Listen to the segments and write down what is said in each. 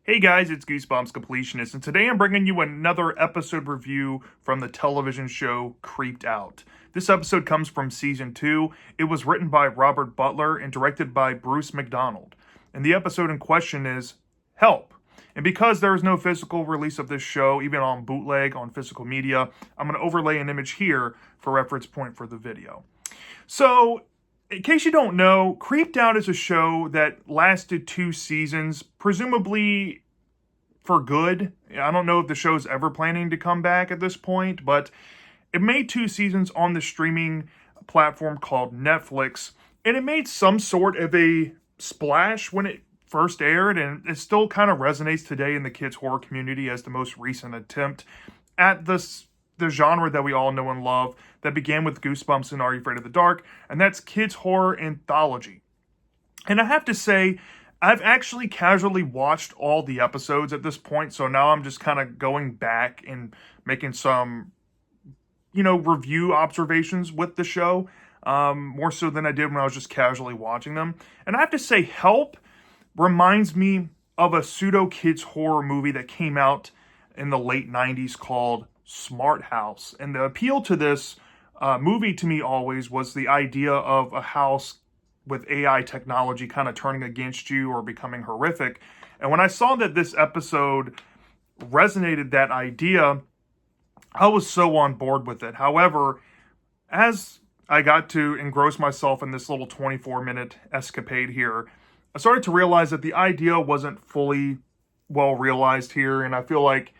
Hey guys, it's Goosebumps Completionist, and today I'm bringing you another episode review from the television show Creeped Out. This episode comes from season 2. It was written by Robert Butler and directed by Bruce McDonald. And the episode in question is Help. And because there is no physical release of this show, even on bootleg on physical media, I'm going to overlay an image here for reference point for the video. So, in case you don't know, Creeped Out is a show that lasted 2 seasons, presumably for good. I don't know if the show's ever planning to come back at this point, but it made 2 seasons on the streaming platform called Netflix, and it made some sort of a splash when it first aired, and it still kind of resonates today in the kids' horror community as the most recent attempt at the genre that we all know and love that began with Goosebumps and Are You Afraid of the Dark, and that's kids' horror anthology. And I have to say, I've actually casually watched all the episodes at this point, so now I'm just kind of going back and making some, review observations with the show, more so than I did when I was just casually watching them. And I have to say, Help reminds me of a pseudo kids horror movie that came out in the late 90s called Smart House. And the appeal to this movie to me always was the idea of a house with AI technology kind of turning against you or becoming horrific. And when I saw that this episode resonated that idea, I was so on board with it. However, as I got to engross myself in this little 24-minute escapade here, I started to realize that the idea wasn't fully well realized here, and I feel like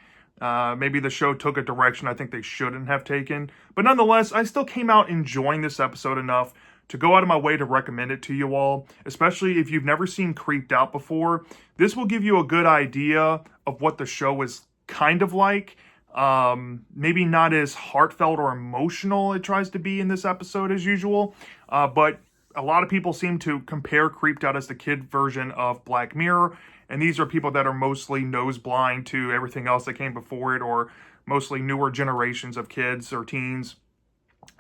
maybe the show took a direction I think they shouldn't have taken. But nonetheless, I still came out enjoying this episode enough to go out of my way to recommend it to you all, especially if you've never seen Creeped Out before. This will give you a good idea of what the show is kind of like. Maybe not as heartfelt or emotional it tries to be in this episode as usual, but a lot of people seem to compare Creeped Out as the kid version of Black Mirror, and these are people that are mostly nose blind to everything else that came before it, or mostly newer generations of kids or teens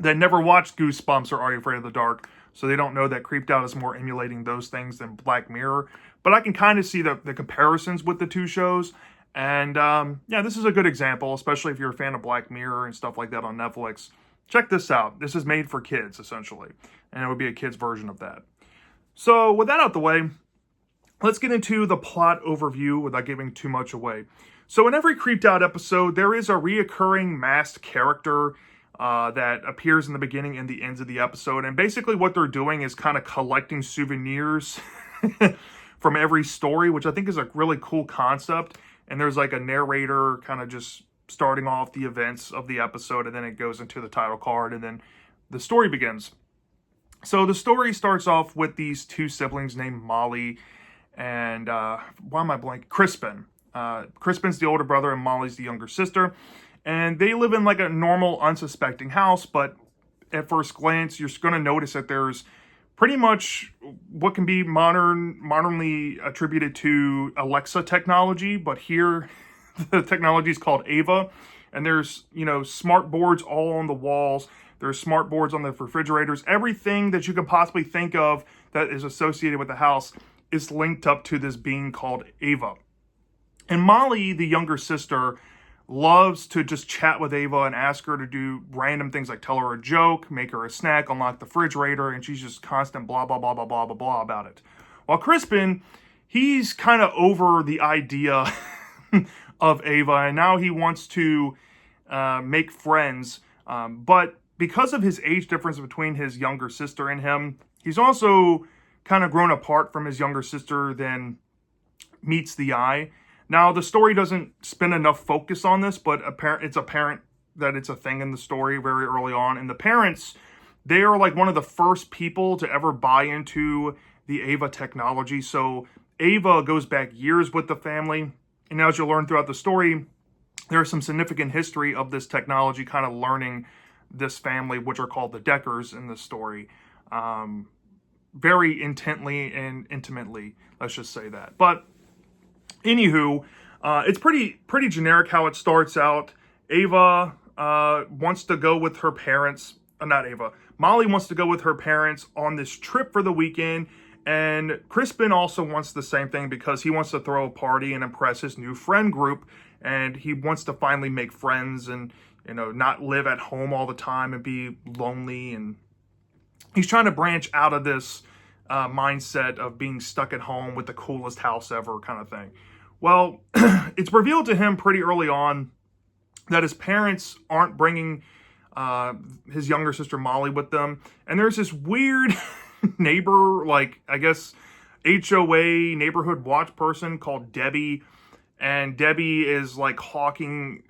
that never watched Goosebumps or Are You Afraid of the Dark, so they don't know that Creeped Out is more emulating those things than Black Mirror. But I can kind of see the comparisons with the two shows, and this is a good example, especially if you're a fan of Black Mirror and stuff like that on Netflix. Check this out. This is made for kids, essentially, and it would be a kid's version of that. So with that out the way, let's get into the plot overview without giving too much away. So in every Creeped Out episode, there is a reoccurring masked character that appears in the beginning and the ends of the episode. And basically what they're doing is kind of collecting souvenirs from every story, which I think is a really cool concept. And there's like a narrator kind of just starting off the events of the episode, and then it goes into the title card, and then the story begins. So the story starts off with these 2 siblings named Molly and, Crispin. Crispin's the older brother and Molly's the younger sister. And they live in like a normal, unsuspecting house, but at first glance, you're going to notice that there's pretty much what can be modernly attributed to Alexa technology, but here the technology is called Ava, and there's, smart boards all on the walls. There's smart boards on the refrigerators. Everything that you could possibly think of that is associated with the house is linked up to this being called Ava. And Molly, the younger sister, loves to just chat with Ava and ask her to do random things like tell her a joke, make her a snack, unlock the refrigerator, and she's just constant blah, blah, blah, blah, blah, blah, blah about it. While Crispin, he's kind of over the idea of Ava, and now he wants to make friends, but because of his age difference between his younger sister and him, he's also kind of grown apart from his younger sister than meets the eye. Now, the story doesn't spend enough focus on this, but it's apparent that it's a thing in the story very early on. And the parents, they are like one of the first people to ever buy into the Ava technology. So Ava goes back years with the family. And as you'll learn throughout the story, there's some significant history of this technology kind of learning this family, which are called the Deckers in the story, very intently and intimately, let's just say that. But anywho, it's pretty generic how it starts out. Ava wants to go with her parents. Not Ava. Molly wants to go with her parents on this trip for the weekend, And Crispin also wants the same thing because he wants to throw a party and impress his new friend group. And he wants to finally make friends and, not live at home all the time and be lonely. And he's trying to branch out of this mindset of being stuck at home with the coolest house ever kind of thing. Well, it's revealed to him pretty early on that his parents aren't bringing his younger sister Molly with them. And there's this weird neighbor, I guess, HOA neighborhood watch person called Debbie. And Debbie is hawking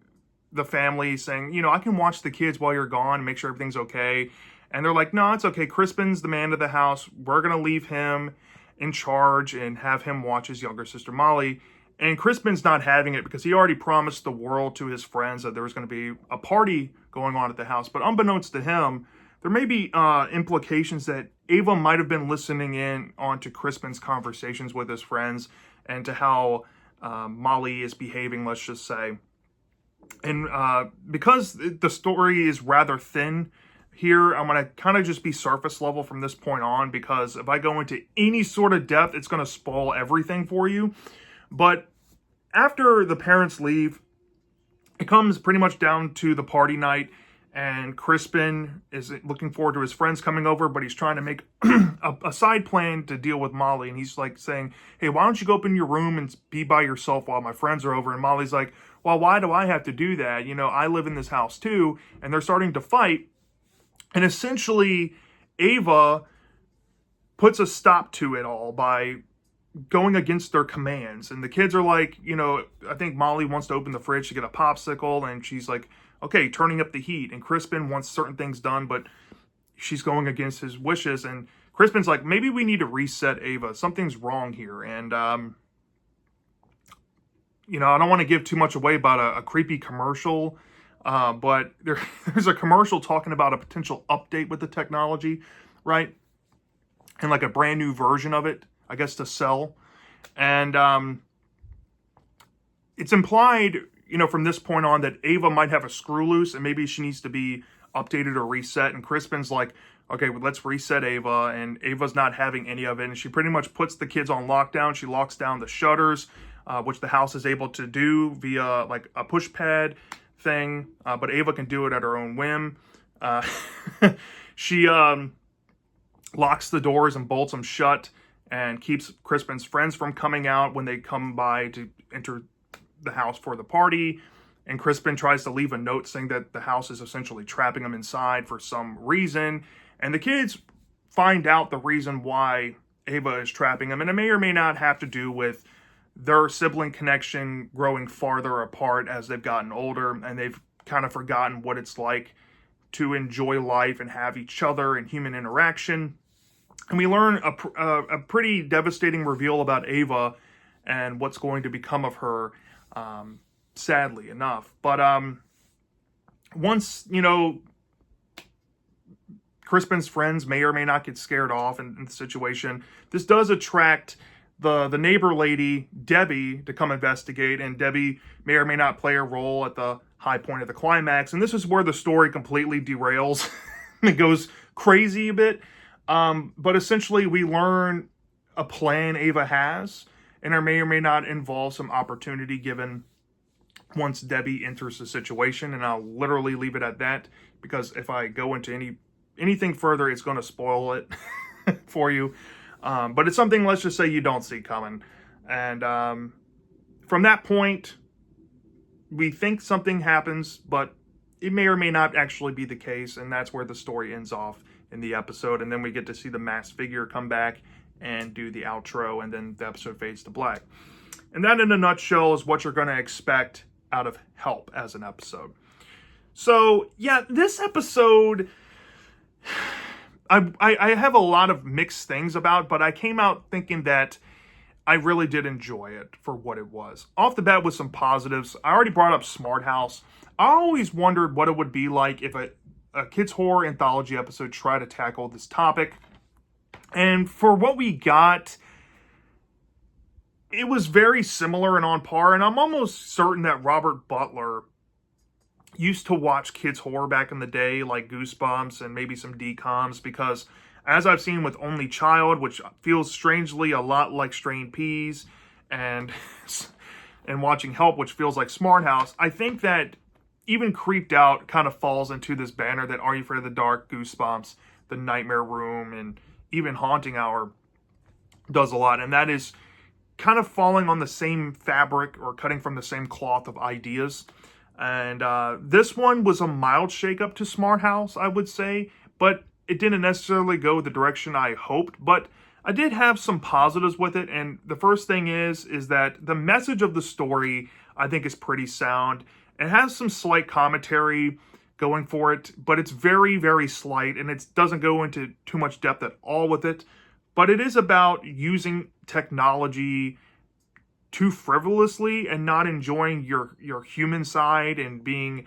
the family, saying, I can watch the kids while you're gone and make sure everything's okay. And they're like, no, it's okay. Crispin's the man of the house. We're going to leave him in charge and have him watch his younger sister Molly. And Crispin's not having it because he already promised the world to his friends that there was going to be a party going on at the house. But unbeknownst to him, there may be implications that Ava might have been listening in onto Crispin's conversations with his friends and to how Molly is behaving, let's just say. And because the story is rather thin here, I'm going to kind of just be surface level from this point on, because if I go into any sort of depth, it's going to spoil everything for you. But after the parents leave, it comes pretty much down to the party night, and Crispin is looking forward to his friends coming over, but he's trying to make a side plan to deal with Molly. And he's saying, hey, why don't you go up in your room and be by yourself while my friends are over? And Molly's like, well, why do I have to do that? I live in this house too. And they're starting to fight. And essentially, Ava puts a stop to it all by going against their commands. And the kids are like, I think Molly wants to open the fridge to get a popsicle, and she's like, okay, turning up the heat. And Crispin wants certain things done, but she's going against his wishes. And Crispin's like, maybe we need to reset Ava. Something's wrong here. And, I don't want to give too much away about a creepy commercial, but there's a commercial talking about a potential update with the technology, right? And a brand new version of it, I guess, to sell. And it's implied, from this point on, that Ava might have a screw loose and maybe she needs to be updated or reset. And Crispin's like, okay, well, let's reset Ava. And Ava's not having any of it. And she pretty much puts the kids on lockdown. She locks down the shutters, which the house is able to do via a push pad thing. But Ava can do it at her own whim. She locks the doors and bolts them shut, and keeps Crispin's friends from coming out when they come by to enter the house for the party. And Crispin tries to leave a note saying that the house is essentially trapping him inside for some reason. And the kids find out the reason why Ava is trapping him. And it may or may not have to do with their sibling connection growing farther apart as they've gotten older. And they've kind of forgotten what it's like to enjoy life and have each other and human interaction. And we learn a pretty devastating reveal about Ava and what's going to become of her, sadly enough. But once, Crispin's friends may or may not get scared off in the situation, this does attract the neighbor lady, Debbie, to come investigate. And Debbie may or may not play a role at the high point of the climax. And this is where the story completely derails. It goes crazy a bit. But essentially, we learn a plan Ava has, and it may or may not involve some opportunity given once Debbie enters the situation. And I'll literally leave it at that, because if I go into anything further, it's going to spoil it for you. But it's something, let's just say, you don't see coming. And from that point, we think something happens, but it may or may not actually be the case. And that's where the story ends off in the episode. And then we get to see the masked figure come back and do the outro, and then the episode fades to black. And that, in a nutshell, is what you're going to expect out of Help as an episode. So, yeah, this episode, I have a lot of mixed things about, but I came out thinking that I really did enjoy it for what it was. Off the bat with some positives, I already brought up Smart House. I always wondered what it would be like if a kids' horror anthology episode tried to tackle this topic. And for what we got, it was very similar and on par. And I'm almost certain that Robert Butler used to watch kids' horror back in the day, like Goosebumps and maybe some DComs, because As I've seen with Only Child, which feels strangely a lot like Strained Peas, and and watching Help, which feels like Smart House, I think that even Creeped Out kind of falls into this banner that Are You Afraid of the Dark, Goosebumps, The Nightmare Room, and even Haunting Hour does a lot. And that is kind of falling on the same fabric or cutting from the same cloth of ideas. And this one was a mild shakeup to Smart House, I would say, but it didn't necessarily go the direction I hoped. But I did have some positives with it, and the first thing is that the message of the story, I think, is pretty sound. It has some slight commentary going for it, but it's very, very slight, and it doesn't go into too much depth at all with it. But it is about using technology too frivolously and not enjoying your human side and being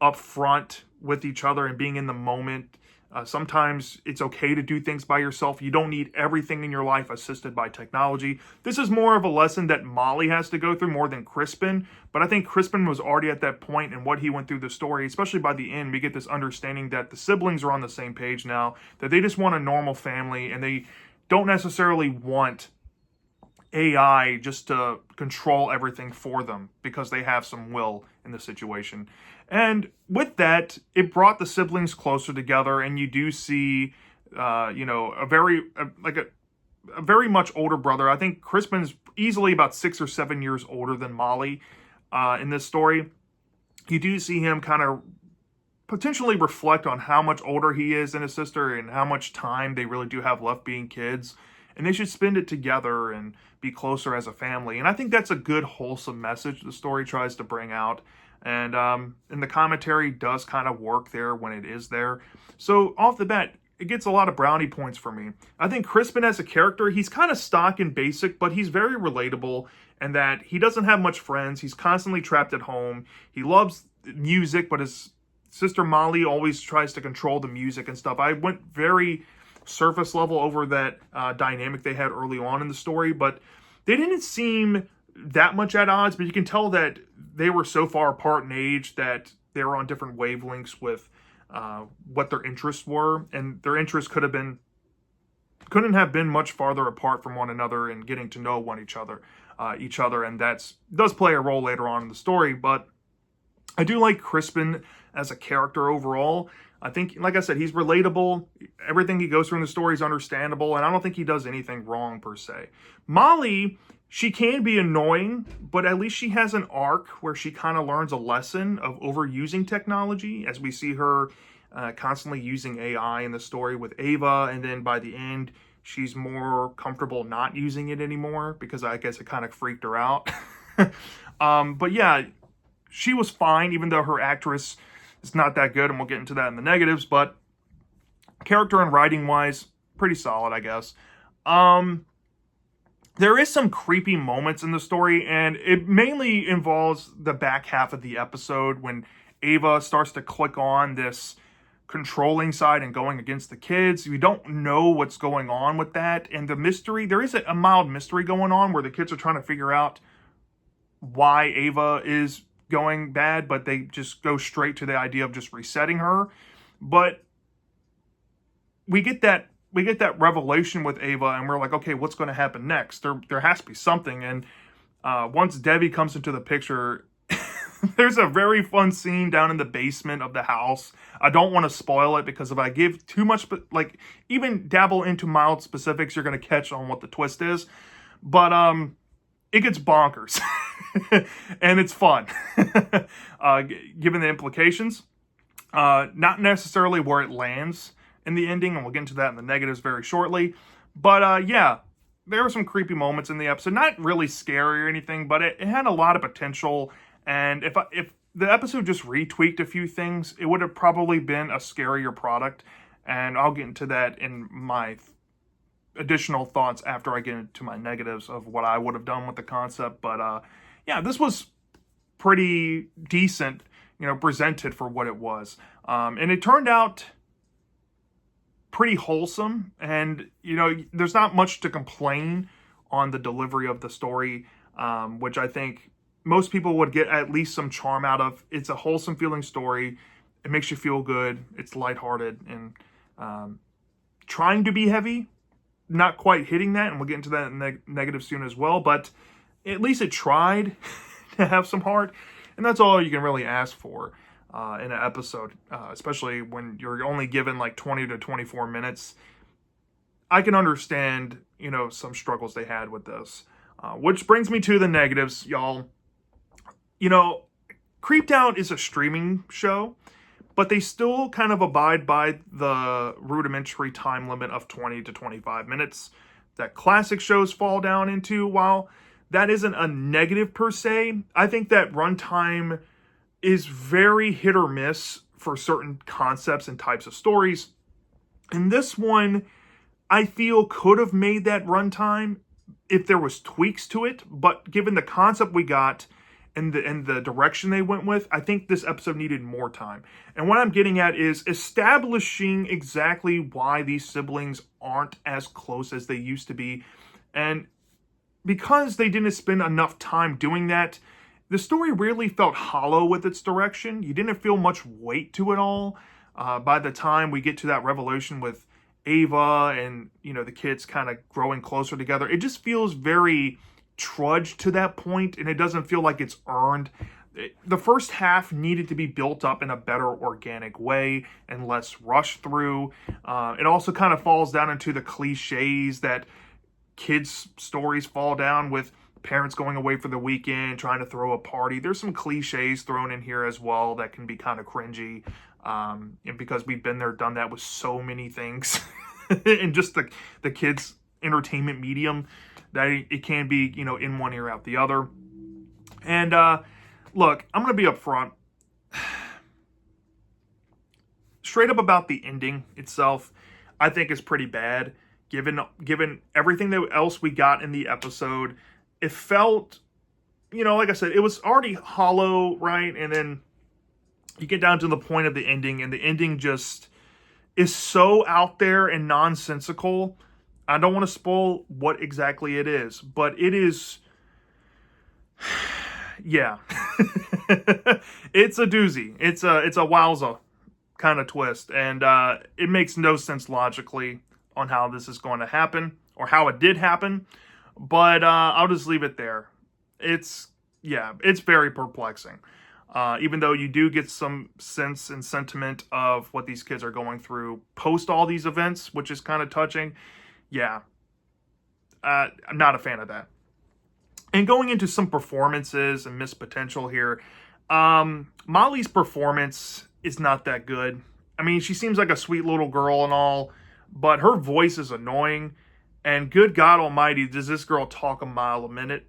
upfront with each other and being in the moment. Sometimes it's okay to do things by yourself. You don't need everything in your life assisted by technology. This is more of a lesson that Molly has to go through more than Crispin. But I think Crispin was already at that point in what he went through the story, especially by the end. We get this understanding that the siblings are on the same page now, that they just want a normal family and they don't necessarily want AI just to control everything for them because they have some will in the situation. And with that, it brought the siblings closer together, and you do see, a very much older brother. I think Crispin's easily about 6 or 7 years older than Molly in this story. You do see him kind of potentially reflect on how much older he is than his sister and how much time they really do have left being kids. And they should spend it together and be closer as a family. And I think that's a good, wholesome message the story tries to bring out. And the commentary does kind of work there when it is there. So off the bat, it gets a lot of brownie points for me. I think Crispin as a character, he's kind of stock and basic, but he's very relatable in that he doesn't have much friends. He's constantly trapped at home. He loves music, but his sister Molly always tries to control the music and stuff. I went very surface level over that dynamic they had early on in the story, but they didn't seem that much at odds, but you can tell that they were so far apart in age that they were on different wavelengths with what their interests were, and their interests couldn't have been much farther apart from one another and getting to know each other, and that does play a role later on in the story. But I do like Crispin as a character overall. I think, like I said, he's relatable. Everything he goes through in the story is understandable, and I don't think he does anything wrong per se. Molly, she can be annoying, but at least she has an arc where she kind of learns a lesson of overusing technology, as we see her constantly using AI in the story with Ava, and then by the end, she's more comfortable not using it anymore because I guess it kind of freaked her out. But yeah, she was fine, even though her actress is not that good, and we'll get into that in the negatives, but character and writing-wise, pretty solid, I guess. There is some creepy moments in the story, and it mainly involves the back half of the episode when Ava starts to click on this controlling side and going against the kids. You don't know what's going on with that, and the mystery, there is a mild mystery going on where the kids are trying to figure out why Ava is going bad, but they just go straight to the idea of just resetting her. But we get that revelation with Ava, and we're like, okay, what's going to happen next? There has to be something. And once Debbie comes into the picture, there's a very fun scene down in the basement of the house. I don't want to spoil it because if I give too much, like even dabble into mild specifics, you're going to catch on what the twist is. But it gets bonkers. And it's fun, given the implications. Not necessarily where it lands in the ending, and we'll get into that in the negatives very shortly. But yeah, there were some creepy moments in the episode. Not really scary or anything, but it had a lot of potential. And if the episode just retweaked a few things, it would have probably been a scarier product. And I'll get into that in my additional thoughts after I get into my negatives of what I would have done with the concept. But yeah, this was pretty decent, presented for what it was. And it turned out pretty wholesome, and there's not much to complain on the delivery of the story, which I think most people would get at least some charm out of. It's a wholesome feeling story. It makes you feel good. It's lighthearted, and trying to be heavy, not quite hitting that, and we'll get into that in negative soon as well, but at least it tried to have some heart, and that's all you can really ask for in an episode, especially when you're only given like 20 to 24 minutes. I can understand, some struggles they had with this, which brings me to the negatives, y'all. Creeped Out is a streaming show, but they still kind of abide by the rudimentary time limit of 20 to 25 minutes that classic shows fall down into. While that isn't a negative per se, I think that runtime is very hit or miss for certain concepts and types of stories. And this one, I feel, could have made that runtime if there was tweaks to it, but given the concept we got and the direction they went with, I think this episode needed more time. And what I'm getting at is establishing exactly why these siblings aren't as close as they used to be. And because they didn't spend enough time doing that, the story really felt hollow with its direction. You didn't feel much weight to it all. By the time we get to that revelation with Ava and, the kids kind of growing closer together, it just feels very trudged to that point, and it doesn't feel like it's earned. The first half needed to be built up in a better organic way and less rushed through. It also kind of falls down into the cliches that kids' stories fall down with parents going away for the weekend, trying to throw a party. There's some cliches thrown in here as well that can be kind of cringy. And because we've been there, done that with so many things in just the kids' entertainment medium, that it can be, in one ear out the other. And look, I'm going to be upfront. Straight up about the ending itself, I think is pretty bad. Given everything else we got in the episode, it felt, like I said, it was already hollow, right? And then you get down to the point of the ending, and the ending just is so out there and nonsensical. I don't want to spoil what exactly it is, but it is, yeah. It's a doozy. It's a wowza kind of twist, and it makes no sense logically on how this is going to happen, or how it did happen, but I'll just leave it there. It's very perplexing. Even though you do get some sense and sentiment of what these kids are going through post all these events, which is kind of touching. Yeah, I'm not a fan of that. And going into some performances and missed potential here, Molly's performance is not that good. I mean, she seems like a sweet little girl and all, but her voice is annoying. And good God almighty, does this girl talk a mile a minute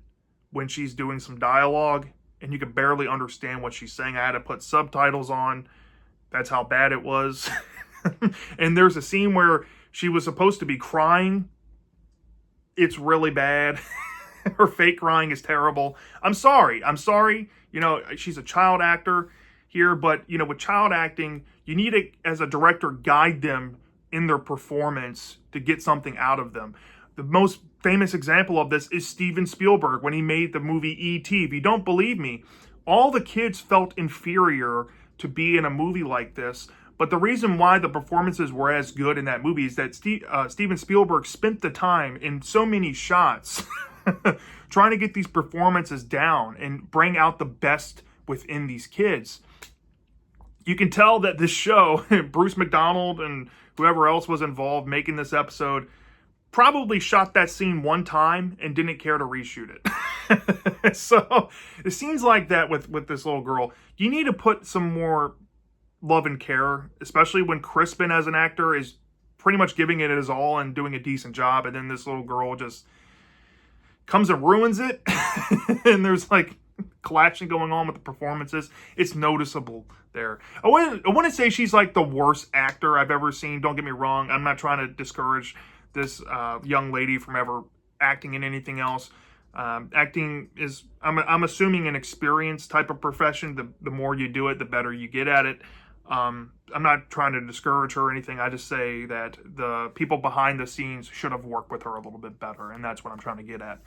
when she's doing some dialogue, and you can barely understand what she's saying. I had to put subtitles on. That's how bad it was. And there's a scene where she was supposed to be crying. It's really bad. Her fake crying is terrible. I'm sorry. She's a child actor here, but, with child acting, you need to, as a director, guide them in their performance to get something out of them. The most famous example of this is Steven Spielberg when he made the movie E.T. If you don't believe me, all the kids felt inferior to be in a movie like this. But the reason why the performances were as good in that movie is that Steven Spielberg spent the time in so many shots trying to get these performances down and bring out the best within these kids. You can tell that this show, Bruce McDonald and whoever else was involved making this episode, probably shot that scene one time and didn't care to reshoot it. So it seems like that with this little girl. You need to put some more love and care, especially when Crispin as an actor is pretty much giving it his all and doing a decent job, and then this little girl just comes and ruins it. And there's like clashing going on with the performances. It's noticeable there. I wouldn't say she's like the worst actor I've ever seen. Don't get me wrong. I'm not trying to discourage this young lady from ever acting in anything else. Acting is, I'm assuming, an experience type of profession. The more you do it, the better you get at it. I'm not trying to discourage her or anything. I just say that the people behind the scenes should have worked with her a little bit better, and that's what I'm trying to get at.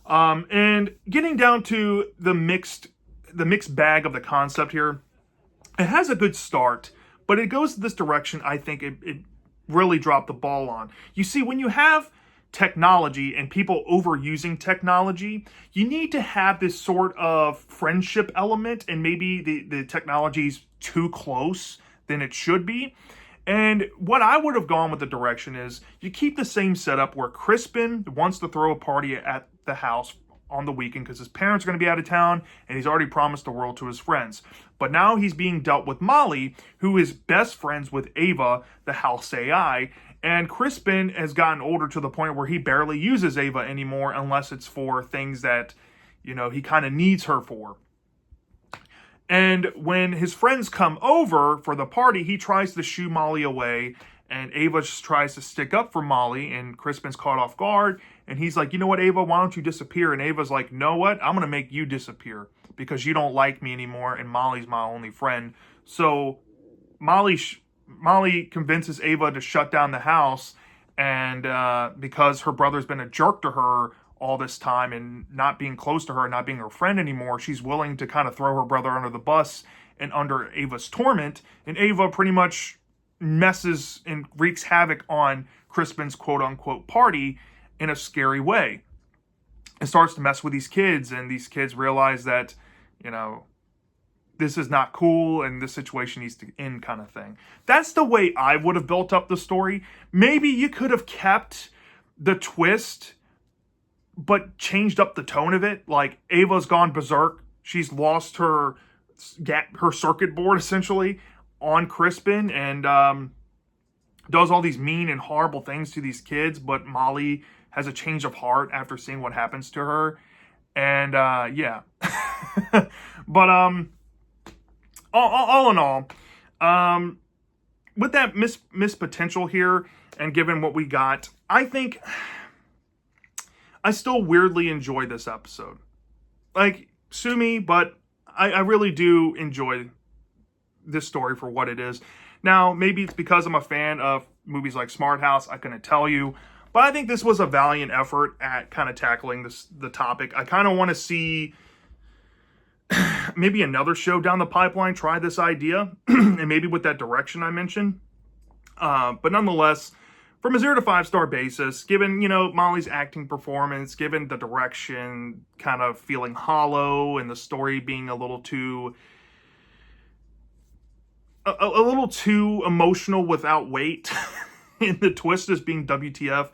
And getting down to the mixed bag of the concept here, it has a good start, but it goes this direction. I think really dropped the ball on. You see, when you have technology and people overusing technology, you need to have this sort of friendship element, and maybe the technology's too close than it should be. And what I would have gone with the direction is you keep the same setup where Crispin wants to throw a party at the house on the weekend because his parents are going to be out of town and he's already promised the world to his friends. But now he's being dealt with Molly, who is best friends with Ava, the house AI. And Crispin has gotten older to the point where he barely uses Ava anymore unless it's for things that, he kind of needs her for. And when his friends come over for the party, he tries to shoo Molly away, and Ava just tries to stick up for Molly, and Crispin's caught off guard, and he's like, you know what, Ava, why don't you disappear? And Ava's like, know what, I'm going to make you disappear because you don't like me anymore, and Molly's my only friend. So Molly convinces Ava to shut down the house, and because her brother's been a jerk to her all this time and not being close to her, not being her friend anymore, she's willing to kind of throw her brother under the bus and under Ava's torment. And Ava pretty much messes and wreaks havoc on Crispin's quote-unquote party in a scary way. And starts to mess with these kids, and these kids realize that, this is not cool and this situation needs to end, kind of thing. That's the way I would have built up the story. Maybe you could have kept the twist but changed up the tone of it. Like, Ava's gone berserk. She's lost her circuit board, essentially, on Crispin, and does all these mean and horrible things to these kids, but Molly has a change of heart after seeing what happens to her. And, yeah. But, all in all, with that missed potential here, and given what we got, I think I still weirdly enjoy this episode. Like, sue me, but I really do enjoy this story for what it is. Now, maybe it's because I'm a fan of movies like Smart House, I couldn't tell you. But I think this was a valiant effort at kind of tackling the topic. I kind of want to see maybe another show down the pipeline try this idea, and maybe with that direction I mentioned. But nonetheless, from a 0 to 5 star basis, given, Molly's acting performance, given the direction kind of feeling hollow and the story being a little too emotional without weight, and the twist as being WTF,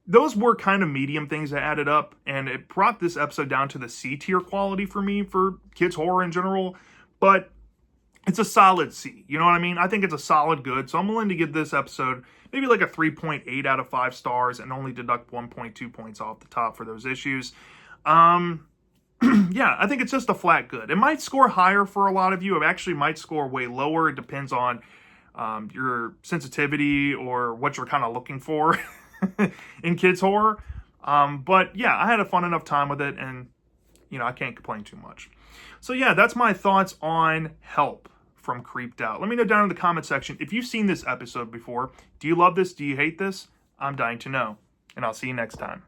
those were kind of medium things that added up, and it brought this episode down to the C tier quality for me for kids horror in general. But it's a solid C, you know what I mean? I think it's a solid good, so I'm willing to give this episode maybe like a 3.8 out of 5 stars and only deduct 1.2 points off the top for those issues. Yeah, I think it's just a flat good. It might score higher for a lot of you. It actually might score way lower. It depends on your sensitivity or what you're kind of looking for in kids horror. But yeah, I had a fun enough time with it, and I can't complain too much. So yeah, that's my thoughts on Help from Creeped Out. Let me know down in the comment section if you've seen this episode before. Do you love this? Do you hate this? I'm dying to know. And I'll see you next time.